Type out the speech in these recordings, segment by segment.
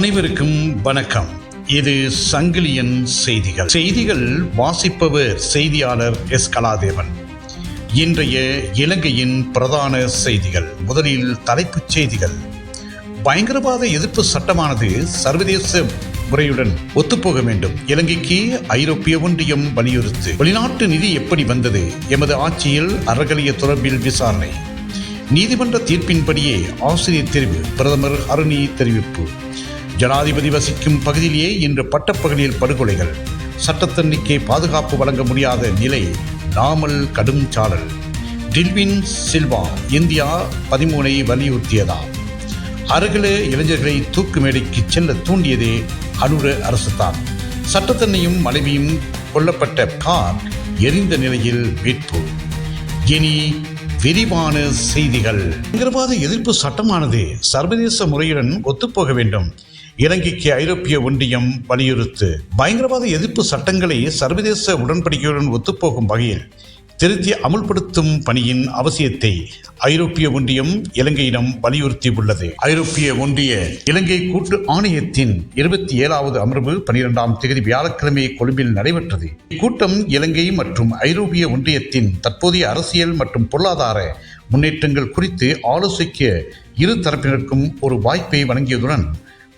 அனைவருக்கும் வணக்கம். இது சங்கிலியன் செய்திகள் வாசிப்பவர் செய்தியாளர் எஸ். கலாதேவன். இன்றைய இலங்கையின் பிரதான செய்திகள். முதலில் தலைப்புச் செய்திகள். பயங்கரவாத எதிர்ப்பு சட்டமானது சர்வதேச முறையுடன் ஒத்துப்போக வேண்டும். இலங்கைக்கு ஐரோப்பிய ஒன்றியம் வலியுறுத்து. வெளிநாட்டு நிதி எப்படி வந்தது? எமது ஆட்சியில் அறகலைய தொடர்பில் விசாரணை. நீதிமன்ற தீர்ப்பின்படியே ஆசிரியர் தெரிவு. பிரதமர் ஹரணி தெரிவிப்பு. ஜனாதிபதி வசிக்கும் பகுதியிலேயே இன்று பட்டப்பகலில் படுகொலைகள். சட்டத்தன்னிக்கே பாதுகாப்பு வழங்க முடியாத நிலை. நாமல் கடும் சாடல். டில்வின் சில்வா இந்தியா 13 வலியுறுத்தியதா? அருகில இளைஞர்களை தூக்கு மேடைக்கு செல்ல தூண்டியதே அனுர அரசுதான். சட்டத்தன்னையும் மனைவியும் கொல்லப்பட்ட கார் எரிந்த நிலையில் மீட்பு. இனி விரிவான செய்திகள். பயங்கரவாத எதிர்ப்பு சட்டமானது சர்வதேச முறையுடன் ஒத்துப்போக வேண்டும். இலங்கைக்கு ஐரோப்பிய ஒன்றியம் வலியுறுத்து. பயங்கரவாத எதிர்ப்பு சட்டங்களை சர்வதேச உடன்படிக்கையுடன் ஒத்துப்போகும் வகையில் திருத்தி அமுல்படுத்தும் பணியின் அவசியத்தை ஐரோப்பிய ஒன்றியம் இலங்கையிடம் வலியுறுத்தியுள்ளது. ஐரோப்பிய ஒன்றிய இலங்கை கூட்டு ஆணையத்தின் 27வது அமர்வு 12ஆம் தேதி வியாழக்கிழமை கொழும்பில் நடைபெற்றது. இக்கூட்டம் இலங்கை மற்றும் ஐரோப்பிய ஒன்றியத்தின் தற்போதைய அரசியல் மற்றும் பொருளாதார முன்னேற்றங்கள் குறித்து ஆலோசிக்க இரு தரப்பினருக்கும் ஒரு வாய்ப்பை வழங்கியதுடன்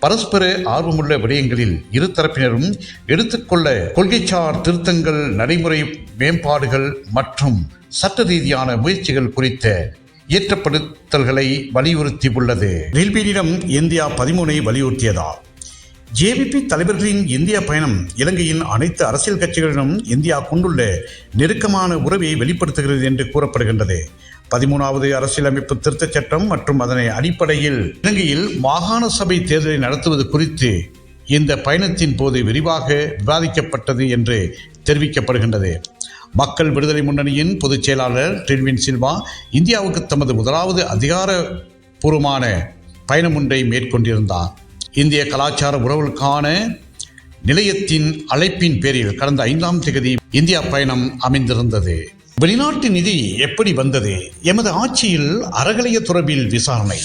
பரஸ்பர ஆர்வமுள்ள விடயங்களில் இரு தரப்பினரும் எடுத்துக்கொள்ள கொள்கைசார் திருத்தங்கள், நடைமுறை மேம்பாடுகள் மற்றும் சட்ட ரீதியான முயற்சிகள் குறித்த ஏற்றப்படுத்தல்களை வலியுறுத்தியுள்ளது. ரயில்வேயிடம் இந்தியா 13 வலியுறுத்தியதா? ஜேவிபி தலைவர்களின் இந்திய பயணம் இலங்கையின் அனைத்து அரசியல் கட்சிகளிடம் இந்தியா கொண்டுள்ள நெருக்கமான உறவை வெளிப்படுத்துகிறது என்று கூறப்படுகின்றது. 13வது அரசியலமைப்பு திருத்தச் சட்டம் மற்றும் அதனை அடிப்படையில் இலங்கையில் மாகாண சபை தேர்தலை நடத்துவது குறித்து இந்த பயணத்தின் போது விரிவாக விவாதிக்கப்பட்டது என்று தெரிவிக்கப்படுகின்றது. மக்கள் விடுதலை முன்னணியின் பொதுச் செயலாளர் டில்வின் சில்வா இந்தியாவுக்கு தமது முதலாவது அதிகாரப்பூர்வமான பயணம் ஒன்றை மேற்கொண்டிருந்தார். இந்திய கலாச்சார உறவுகளுக்கான நிலையத்தின் அழைப்பின் பேரில் கடந்த 5ஆம் தேதி இந்தியா பயணம் அமைந்திருந்தது. வெளிநாட்டு நிதி எப்படி வந்தது? எமது ஆட்சியில் அறகலைய தொடர்பில் விசாரணை.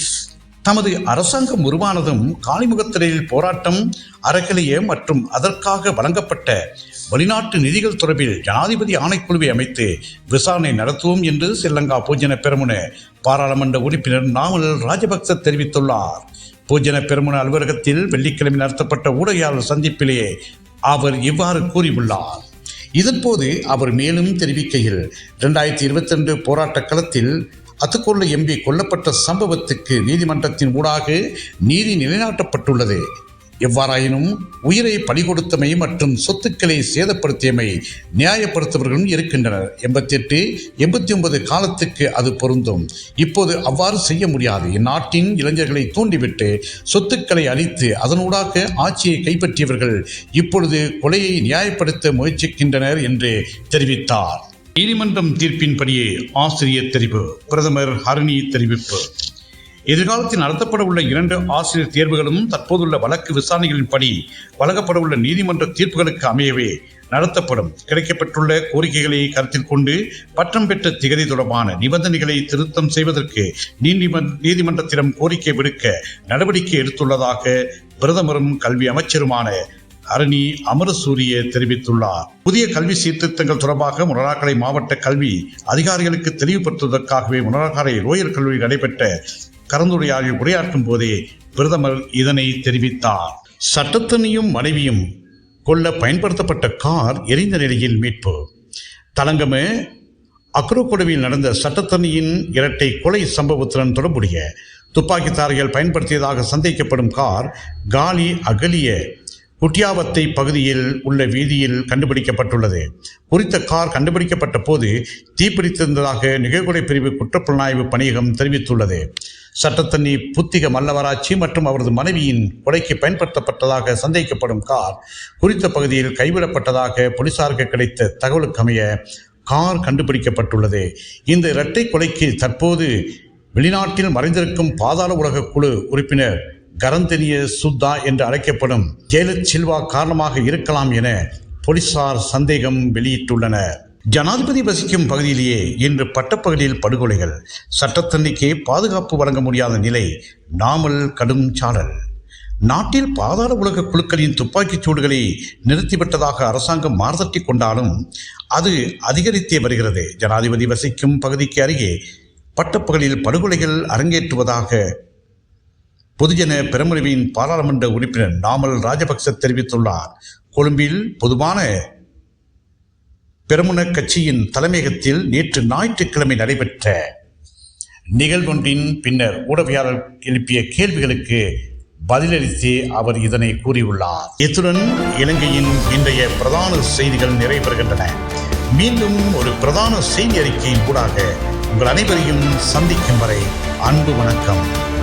தமது அரசாங்கம் உருவானதும் காலிமுகத்திரையில் போராட்டம், அறகலைய மற்றும் அதற்காக வழங்கப்பட்ட வெளிநாட்டு நிதிகள் தொடர்பில் ஜனாதிபதி ஆணைக்குழுவை அமைத்து விசாரணை நடத்துவோம் என்று ஸ்ரீலங்கா பொதுஜன பெரமுன பாராளுமன்ற உறுப்பினர் நாமல் ராஜபக்ச தெரிவித்துள்ளார். பொதுஜன பெரமுன அலுவலகத்தில் வெள்ளிக்கிழமை நடத்தப்பட்ட ஊடகவியலாளர் சந்திப்பிலேயே அவர் இவ்வாறு கூறியுள்ளார். இதன்போது அவர் மேலும் தெரிவிக்கையில் 2022 போராட்ட களத்தில் அத்துக்கொள்ள எம்பி கொல்லப்பட்ட சம்பவத்துக்கு நீதிமன்றத்தின் ஊடாக நீதி நிலைநாட்டப்பட்டுள்ளது. எவ்வாறாயினும் உயிரை பலி கொடுத்தமை மற்றும் சொத்துக்களை சேதப்படுத்தியமை நியாயப்படுத்தவர்களும் இருக்கின்றனர். 88, 89 காலத்துக்கு அது பொருந்தும். இப்போது அவ்வாறு செய்ய முடியாது. இந்நாட்டின் இளைஞர்களை தூண்டிவிட்டு சொத்துக்களை அழித்து அதனூடாக ஆட்சியை கைப்பற்றியவர்கள் இப்பொழுது கொலையை நியாயப்படுத்த முயற்சிக்கின்றனர் என்று தெரிவித்தார். நீதிமன்றம் தீர்ப்பின்படியே ஆசிரியர் தெரிவு. பிரதமர் ஹரணி தெரிவிப்பு. எதிர்காலத்தில் நடத்தப்பட உள்ள 2 ஆசிரியர் தேர்வுகளும் தற்போதுள்ள வழக்கு விசாரணைகளின்படி வழங்கப்பட உள்ள நீதிமன்ற தீர்ப்புகளுக்கு அமையவே நடத்தப்படும். கிடைக்கப்பட்டுள்ள கோரிக்கைகளை கருத்தில் கொண்டு பட்டம் பெற்ற திகதி தொடர்பான நிபந்தனைகளை திருத்தம் செய்வதற்கு நீதிமன்றத்திடம் கோரிக்கை விடுக்க நடவடிக்கை எடுத்துள்ளதாக பிரதமரும் கல்வி அமைச்சருமான ஹரணி அமரசூரிய தெரிவித்துள்ளார். புதிய கல்வி சீர்திருத்தங்கள் தொடர்பாக முனராகலை மாவட்ட கல்வி அதிகாரிகளுக்கு தெளிவுபடுத்துவதற்காகவே முனராகலை ரோயல் கல்லூரியில் நடைபெற்ற கலந்துரையாடலில் உரையாற்றும் போதே பிரதமர் இதனை தெரிவித்தார். சட்டத்தன்னையும் மனைவியும் கொல்ல பயன்படுத்தப்பட்ட கார் எரிந்த நிலையில் மீட்பு. தலங்கம அக்ரோகொடவில் நடந்த சட்டத்தன்னையின் இரட்டை கொலை சம்பவத்துடன் தொடர்புடைய துப்பாக்கிதாரிகள் பயன்படுத்தியதாக சந்தேகிக்கப்படும் கார் காலி அகலிய குட்டியாவத்தை பகுதியில் உள்ள வீதியில் கண்டுபிடிக்கப்பட்டுள்ளது. குறித்த கார் கண்டுபிடிக்கப்பட்ட போது தீப்பிடித்திருந்ததாக நிகழ்கொலை பிரிவு குற்றப்புலனாய்வு பணியகம் தெரிவித்துள்ளது. சட்டத்தண்ணி புத்திக மல்லவராட்சி மற்றும் அவரது மனைவியின் கொலைக்கு பயன்படுத்தப்பட்டதாக சந்தேகிக்கப்படும் கார் குறித்த பகுதியில் கைவிடப்பட்டதாக போலீசாருக்கு கிடைத்த தகவலுக்கு அமைய கார் கண்டுபிடிக்கப்பட்டுள்ளது. இந்த இரட்டை கொலைக்கு தற்போது வெளிநாட்டில் மறைந்திருக்கும் பாதாள உலக குழு உறுப்பினர் கரந்தெனிய சுத்தா என்று அழைக்கப்படும் ஜெயலலிதா சில்வா காரணமாக இருக்கலாம் என போலீசார் சந்தேகம் வெளியிட்டுள்ளனர். ஜனாதிபதி வசிக்கும் பகுதியிலேயே இன்று பட்டப்பகலில் படுகொலைகள். சட்டத்தன்னைக்கே பாதுகாப்பு வழங்க முடியாத நிலை. நாமல் கடும் சாடல். நாட்டில் பாதாள உலக குழுக்களின் துப்பாக்கிச் சூடுகளை நிறுத்திவிட்டதாக அரசாங்கம் மார்தட்டி கொண்டாலும் அது அதிகரித்தே வருகிறது. ஜனாதிபதி வசிக்கும் பகுதிக்கு அருகே பட்டப்பகலில் படுகொலைகள் அரங்கேற்றுவதாக பொதுஜன பெரமுனவின் பாராளுமன்ற உறுப்பினர் நாமல் ராஜபக்ச தெரிவித்துள்ளார். கொழும்பில் பொதுவான பெரமுன கட்சியின் தலைமையகத்தில் நேற்று ஞாயிற்றுக்கிழமை நடைபெற்ற நிகழ்வொன்றின் பின்னர் ஊடகவியலாளர் எழுப்பிய கேள்விகளுக்கு பதிலளித்து அவர் இதனை கூறியுள்ளார். இத்துடன் இலங்கையின் இன்றைய பிரதான செய்திகள் நிறைவேறுகின்றன. மீண்டும் ஒரு பிரதான செய்தி அறிக்கையின் ஊடாக உங்கள் அனைவரையும் சந்திக்கும் வரை அன்பு வணக்கம்.